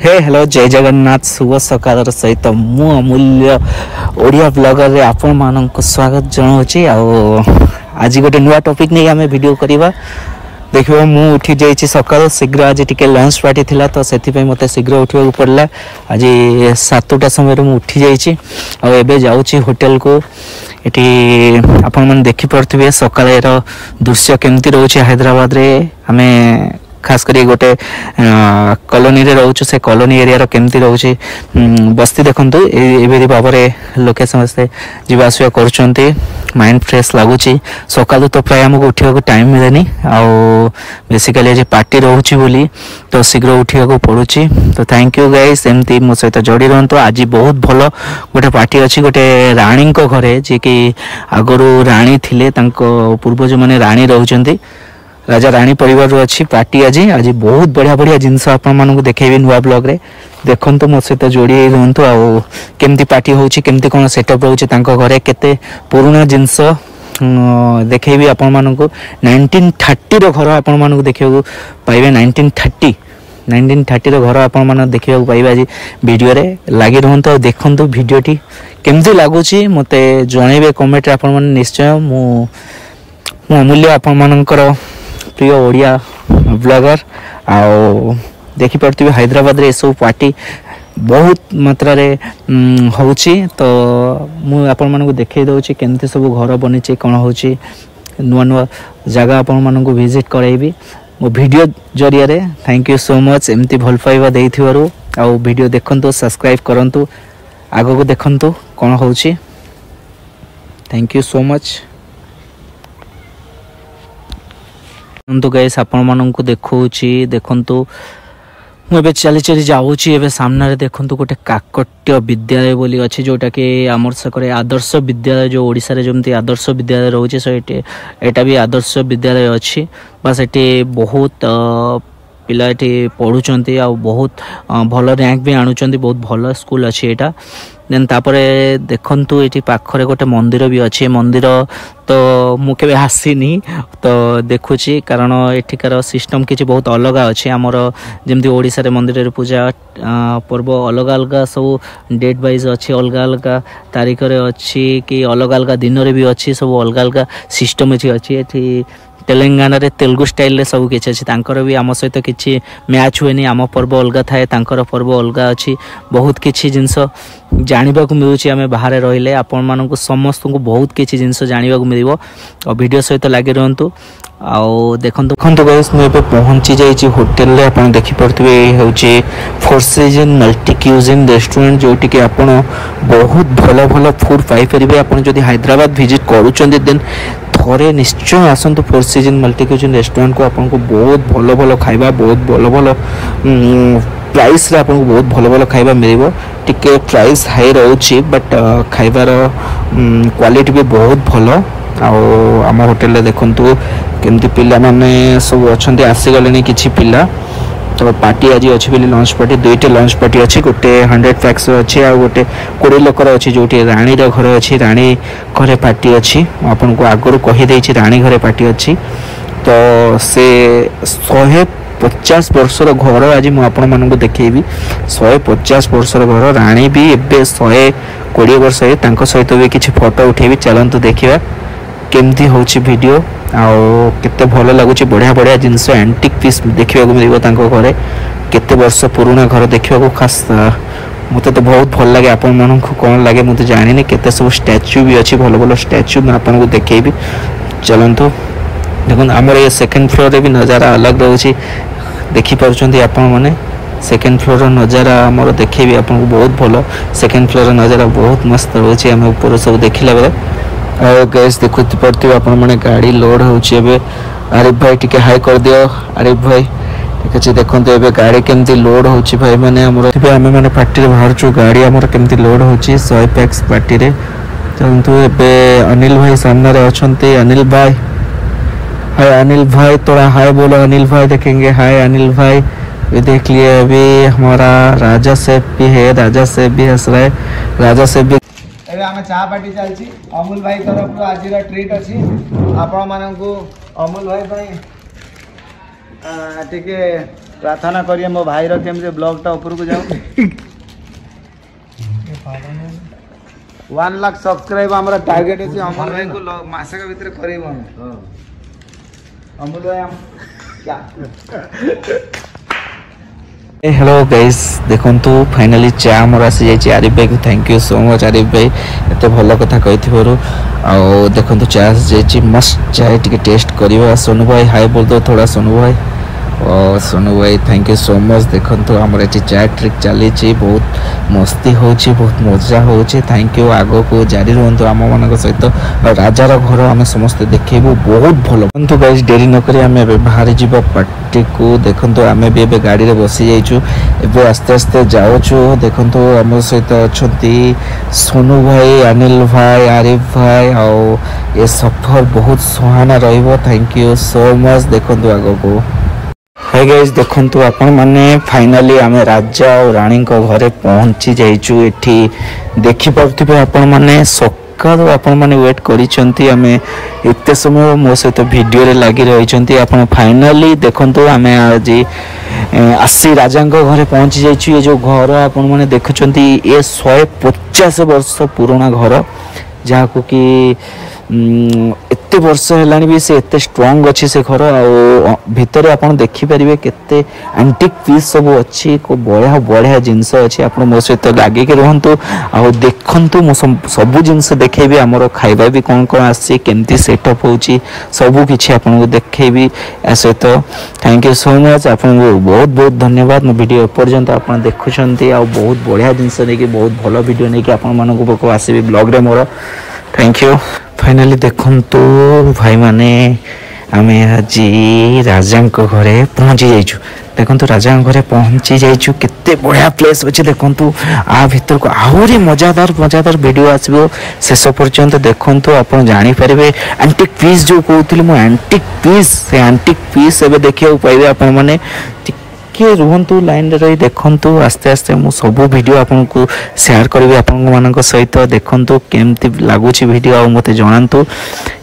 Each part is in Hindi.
हे हेलो जय जगन्नाथ शुभ सकाल सहित मु अमूल्य ओडिया ब्लॉगर रे आपण मानक स्वागत जनाऊँगी। आज गोटे नुआ टॉपिक नहीं आम वीडियो करवा देखो मु उठी जाइए सकाल शीघ्र आज टिके लंच पार्टी थिला तो से मत शीघ्र उठा पड़ा। आज 7टा समय मुझे उठी जाइए जाऊँगी होटेल को। ये आपण मैंने देखिपे सकाल दृश्य केमती रोचे हैदराबाद रे आम खास करी गोटे कॉलोनी रे रोचु से कॉलोनी एरिया केमती रोचे बस्ती देखंतु एबेरी भाव में लोके समस्ते जीवा आसिया करूछंती माइंड फ्रेश लगुच। सकाल तो प्राय आमको उठा टाइम मिलेनी आउ बेसिकली आज पार्टी रोची बोली तो शीघ्र उठा पड़ुची। तो थैंक यू गाइस एमती मो सहित जोड़ी रहंतु। आज बहुत भल गोटे पार्टी अच्छी गोटे राणी घरे जी कि आगरू राणी थिले तांको पूर्वज माने राणी रहउचंती राजा राणी परिवार अच्छी पार्टी आज आज बहुत बढ़िया बढ़िया जिनस आपको देखेबी नुआ ब्लॉग रे देखो मो सहित जोड़ी रुहतु। आउ केमती पार्टी होची केमती कौन सेटअप रोचे तांको घरे केते पुराना जिनस देखेबी आपण मानकु 1930 रो घर आपण मानकु देखियो पाइबे 1930 रो घर आपण मान देखियो पाइबे आज वीडियो रे लागी रहंतो। देखंतु वीडियोटी केमती लागुची मते जणेबे कमेंट रे आपण मान निश्चय मु अमूल्य आपण मानकर प्रिय ओडिया ब्लॉगर आउ देखिपे हैदराबाद रे सब पार्टी बहुत मात्रा रे होची। तो मु आपण मानकु देखै दउची केमती सब घर बनिचे कोन होची नुआ नुआ जगह आपण मानकु विजिट कराइबी मो वीडियो जरिया रे। थैंक यू सो मच एमती भल पाइबा देइथिबारु आउ वीडियो देखंतु सब्सक्राइब करंतु आगो को देखंतु कोन होची। Thank you so much. तो गाइस आपण मानकु देखौची देखंतु मुझे चली चली जाऊँगी एवं सामने देखंतु गोटे काकट्य विद्यालय बोली अच्छी जोटा कि आमर सकरे आदर्श विद्यालय जो ओडिशा रे जमती आदर्श विद्यालय रोचे सो एटा भी आदर्श विद्यालय अच्छी बस ये बहुत पिला ये पढ़ुंट आ बहुत भल रैंक भी आणुंट बहुत भल स्कूल अच्छी यहाँ। देन तापरे देखंतु ये पाखरे गोटे मंदिर भी अच्छे मंदिर तो मुझे आसीनी तो देखुची कारण एठिकार सिस्टम किसी बहुत अलग अच्छे आमर जमती ओडिशा रे मंदिर पूजा पर्व अलग अलग सब डेट वाइज अच्छी अलग अलग तारीख रे अच्छी कि अलग अलग दिन रे भी अच्छी सब अलग अलग सिस्टम अच्छी एठी तेलंगाना रे तेलुगु स्टाइल रे सब किछि अछि तांकर भी आम सहित किछि मैच हुएनी आम पर्व अलग थाए तांकर पर्व अलग अछि बहुत किछि जिंस जानिबा को मिलुछि। आमे बाहर रहिले आपण मानकु समस्त को बहुत किछि जिंस जानिबा को मिलिबो और वीडियो सहित लागि रहंतु। आउ देखंतु गाइस मैं पहुंची जाइए होटेल रे आपण देखि पड़थिबे होची four season multi cuisine restaurant जोटी कि आपण बहुत भलो भलो फूड पाई परिबे। आपण जदि हैदराबाद विजिट करूचंदी देन थरे निश्चय आसंतु four season multi cuisine restaurant को आपन को बहुत भलो भलो खाइबा बहुत भलो भलो प्राइस रे आपन को बहुत भलो भलो खाइबा मिलिबो। टिके प्राइस हाई रहउची बट खाइबार क्वालिटी भी बहुत भलो। आम होटेल देखु केमती पिला माने सब अच्छा आसीगले किसी पिला तो पार्टी आज अच्छी बोली लंच पार्टी दुईटे लंच पार्टी अच्छी गोटे 100 पैक्स अच्छी आ गोटे 20 लोकर अच्छी जो राणी घर अच्छी राणी घरे पार्टी अच्छी आपन को आगु कहीदे राणी घरे पार्टी अच्छी तो से 150 वर्षर घर आज मुझे देखी 150 वर्षर घर राणी भी एवं 120 वर्ष सहित भी किसी फोटो उठेबी चलतु देखा केमती होची वीडियो आउ केते भलो लगुची बढ़िया बढ़िया जिनस एंटिक पीस देखा मिल घरे केते वर्ष पुराना घर देखा खास मत तो बहुत भल लगे आपण मन को कौन लगे मुझे जानी केते सब स्टैच्यू भी अच्छी भल भल स्टैच्यू मैं आपको देखेबी चलतु देखो आमर ये सेकेंड फ्लोर रे भी नजारा अलग रोचे देखिपुंट आपण मैंने सेकेंड फ्लोर नजारा आमर देखेबी आपको बहुत भल सेकेंड फ्लोर नजारा बहुत मस्त रोचे आम ऊपर सब देखला बेले और गैस देखु पड़े आपण मैंने गाड़ी लोड होची एबे आरिफ भाई टिके हाई कर दियो आरिफ भाई ठीक अच्छे देखते एबे गाड़ी केमती लोड होची भाई मैंने आम मैंने पार्टी बाहर छु गाड़ी आमर केमती लोड होची 100 पैक्स पार्टी रे चलतु एबे अनिल भाई सामने रे अछंती अनिल भाई हाय अनिल भाई थोड़ा हाय बोलो अनिल भाई देखेंगे हाय अनिल भाई ये देख लिए अभी हमारा राजा सेफ भी है राजा सेफ भी हंस रहा है राजा सेफ भी आम चाह पार्टी चलती अमूल भाई तरफ आज ट्रीट अच्छी आपण मानू अमूल भाई टिके प्रार्थना करिए मो भाई केमती ब्लॉग टा ऊपर को जाओ 1 लाख सब्सक्राइब हमारा टारगेट है अमूल भाई को मासे का भीतर करेबो हम अमूल भाई हम क्या हेलो गाइस देखंतु फाइनली चा मोर आसी जाई आरिफ भाई को thank you so much Arif भाई एते भलो कथा कहिथिबरु आ देखंतु चा आसी जाई मस्त चाय टिके टेस्ट करिवा सोनू भाई हाय बोल दो थोड़ा सोनू भाई और सोनू भाई थैंक यू सो मच देखंतु हमर एटी चाय ट्रिक चली छी बहुत मस्ती होची बहुत मजा होची थैंक यू आगो को जारी रहंतु आम मानक सहित राजार घर आम समस्त देखैबो बहुत भलो किंतु गाइस डेरी न करी आम बाहर जीवा पार्टी को देखंतु आम भी एबे गाड़ी रे बसी जाइछु एबे आस्ते आस्ते जाउछु देखंतु आम सहित अछंती सोनू भाई अनिल भाई आरिफ भाई आ ये सफर बहुत सुहाना रहिबो थैंक यू सो मच देखंतु आगो को हे गाइस देखंतु आपण माने फाइनली आमे राजा और रानी को घरे पहुंची जाइछु एठी देखि परथिबे आपण माने सकाळ आपण माने वेट करिसंती आमे एते समय मो सहित वीडियो रे लागि रहिसंती आपण फाइनली देखंतु आमे आज आसी राजा को घरे पहुंची जाइछु ये जो घर आपण माने देखुचंती ये 150 वर्ष पुराना घर जहा को कि एते वर्ष हेलानी भी से एते स्ट्रांग अच्छी से घर आ भितर आपण देखि परिबे केते एंटिक पीस सब अच्छी को बढ़िया बढ़िया जिंस अच्छी आपण मो सहित लागे के रहंतु आ देखंतु मो सब जिंस देखेबी हमरो खाइबा भी कोन कोन आसी केमती सेटअप होची सब किछि आपण को देखेबी ऐसे तो थैंक यू सो मच आपण को बहुत बहुत धन्यवाद मो वीडियो पर्यंत आपण देखुछंती आ बहुत बढ़िया जिंस ने कि बहुत भलो वीडियो ने कि आपण मानको पको आसीबी ब्लॉग रे मोर थैंक यू फाइनली देखंतु भाई माने आमे आज राजा घरे पहुंची जाइछु देखंतु राजा घरे पहुंची जाइछु केते बढ़िया प्लेस अछि देखंतु आ भीतर को आहुरी मजादार मजादार वीडियो आसीबो शेष पर्यंत देखंतु आपण जानि परिबे एंटिक पीस जो कहउतिल मो एंटिक पीस से एंटिक पीस एबे देखियो पाइबे आपण माने के रुहंतु लाइन रे रही देखंतु आस्ते आस्ते मु सब वीडियो आपन को शेयर करबे आपन मानक सहित देखंतु केमती लागुची वीडियो आ मते जणांतु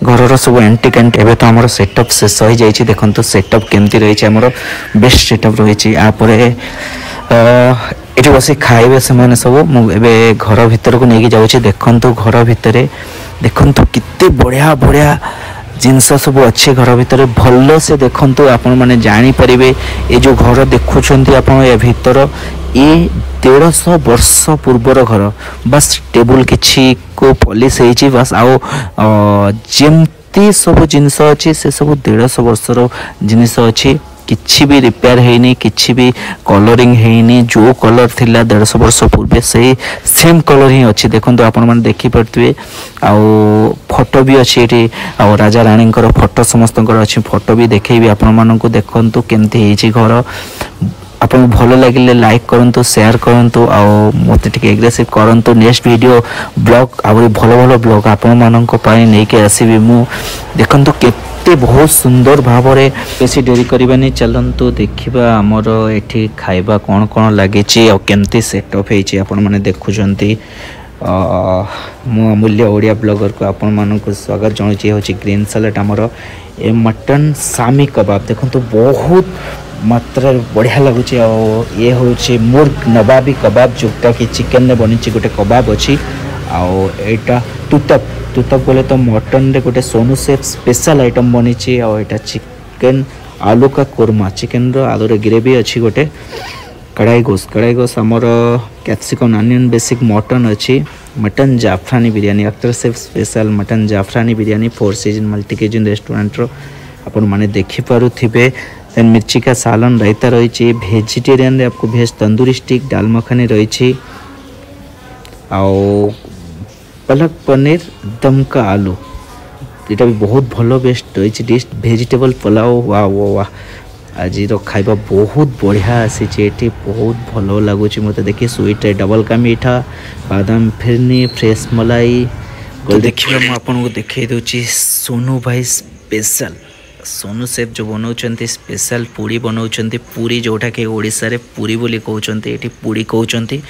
घरर सब एंटिक एंड एबे तो हमर सेटअप से सही जाईची देखंतु सेटअप केमती रही छै हमर बेस्ट सेटअप रही छै आ परे एठी बसी खाइबे समान सब मु एबे घर भीतर को नेकी जाउची देखंतु घर भीतरे देखंतु कित्ते बढ़िया बढ़िया जिनस सब अच्छे घर भीतर भल से देखंतु आपण माने जानि परिबे ए जो घर देखुछंती आपण ए भीतर ए 150 वर्ष पूर्वर घर बस टेबल किछि को पॉलिश हेछि बस आओ जेमती सब जिनस अछि से सब 150 वर्षर जिनिस अछि किछि भी रिपेयर हेनी किछि भी कलरिंग हेनी जो कलर थिला 150 वर्ष पूर्वे से सेम कलर ही अछि देखंतु आपण माने देखि परतबे आ फोटो भी अछि एठी आ राजा रानी कर फोटो समस्त कर अछि फोटो भी देखैबी आपण मानन को देखंतु केमती हेछि घर आपन भलो लागिले लाइक करंतु शेयर करंतु आ मते ठीक एग्रेसिव करंतु नेक्स्ट वीडियो ब्लॉग आबे भलो भलो ब्लॉग आपण मानन को पाई नै के आसीबी मु देखंतु केते बहुत सुंदर भाबरे बेसी डेरी करबानी चलंतु देखिबा हमर एठी खाइबा कोन कोन लागिछि आ केमती सेटअप हेछि आपण माने देखुजंती मु अमूल्य ओडिया ब्लॉगर को आपण मानन को स्वागत जणाउछि होछि ग्रीन सैलेड हमर ए मटन सामी कबाब देखंतु बहुत मात्रा बढ़िया लगुचे और ये होचे मुर्ग नवाबी कबाब जोटा कि चिकन ने बनी गोटे कबाब अच्छी आउ एटा तुतप तुतप बोले तो मटन रे गोटे सोनू सेफ स्पेशल आइटम बनी एटा चिकन आलू का कोरमा चिकन रो आलू रे ग्रेवी अच्छी गोटे कढ़ाई गोस हमर कैप्सिकम अनियन बेसिक मटन अच्छी मटन जाफरानी biryani Akhtar chef special mutton जाफरानी biryani 4 season multi kitchen restaurant रो अपन माने देखि पारु थिबे देन मिर्ची का सालन रायता रही वेजिटेरियन रे आपको भेज तंदूरी स्टिक दाल मखनी रही आओ पलक पनीर दम का आलू ये भी बहुत भलो बेस्ट रही डिश वेजिटेबल पुलाव वाह वाह आज खाइबा बहुत बढ़िया आसी बहुत भलो लगुच मत देखिए स्वीट डबल का मीठा बादाम फिरनी फ्रेश मलाई तो देखिए मुझे आपको देखई दूची सोनू भाई स्पेशल सोनू सेफ जो बनाऊँ स्पेशल पूरी बनाऊँ पूरी जोटा कि ओडिशा रे पूरी बोली कहते ये पूरी कहते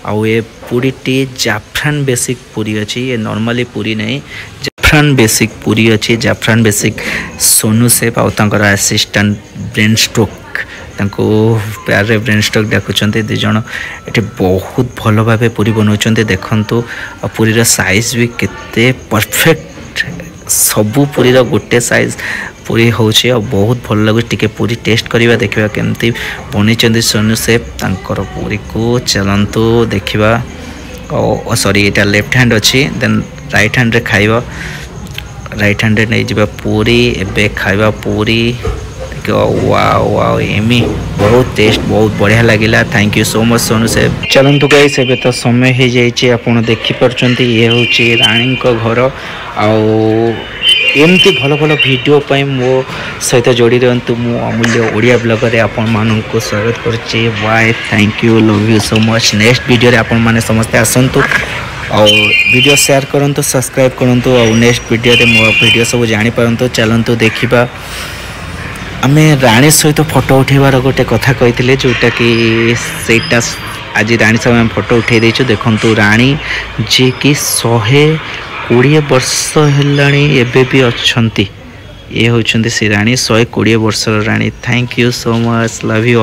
आउ ये पूरी टी जाफरान बेसिक पूरी अच्छी ये नॉर्मली पूरी नहीं जाफरान बेसिक पूरी अच्छी जाफरान बेसिक सोनू सेफ आउ असिस्टेंट ब्रेन स्ट्रोक तांको प्यार रे ब्रेन स्टॉक डाकुचंते दि जण एठी बहुत भलो भाबे पूरी बनौचंते देखंतु पूरी रा साइज भी केते परफेक्ट सबु पूरी रा गोटे साइज पूरी होचे और बहुत भल लागु टिके पूरी टेस्ट करिवा देखिबा केमती बनै चंदी सोनू शेफ तांकर पूरी को चलंतु देखिबा ओ सॉरी एटा लेफ्ट हैंड अछि देन राइट हैंड रे खाइबा राइट हैंड नहीं जीवा पूरी एबे खाइबा पूरी वाओ वाओ एमी बहुत टेस्ट बहुत बढ़िया लगिला thank you so much Sonu से चलंतु गाइस एबे तो समय हे जाइए आपण देखि परचंती ये होची रानी को घर आउ एमती भलो भलो वीडियो पई मो सहित जोड़ी रहंतु मो अमूल्य ओडिया ब्लॉगर रे आपण मानन को स्वागत करचे bye thank you love you so much next video रे आपण माने समस्त आसंतु और वीडियो शेयर करंतु सब्सक्राइब करंतु और नेक्स्ट वीडियो रे मो वीडियो सब जानि परंतु चलंतु देखिबा आमे रानी सहित फोटो उठेबार गोटे कथा कही जोटा कि सेटा आज रानी सब फोटो उठे देचु देखंतु रानी जे कि 120 वर्ष हेलाणी एबे भी अच्छंती ये होचंती से रानी 120 वर्ष रानी thank you so much love you.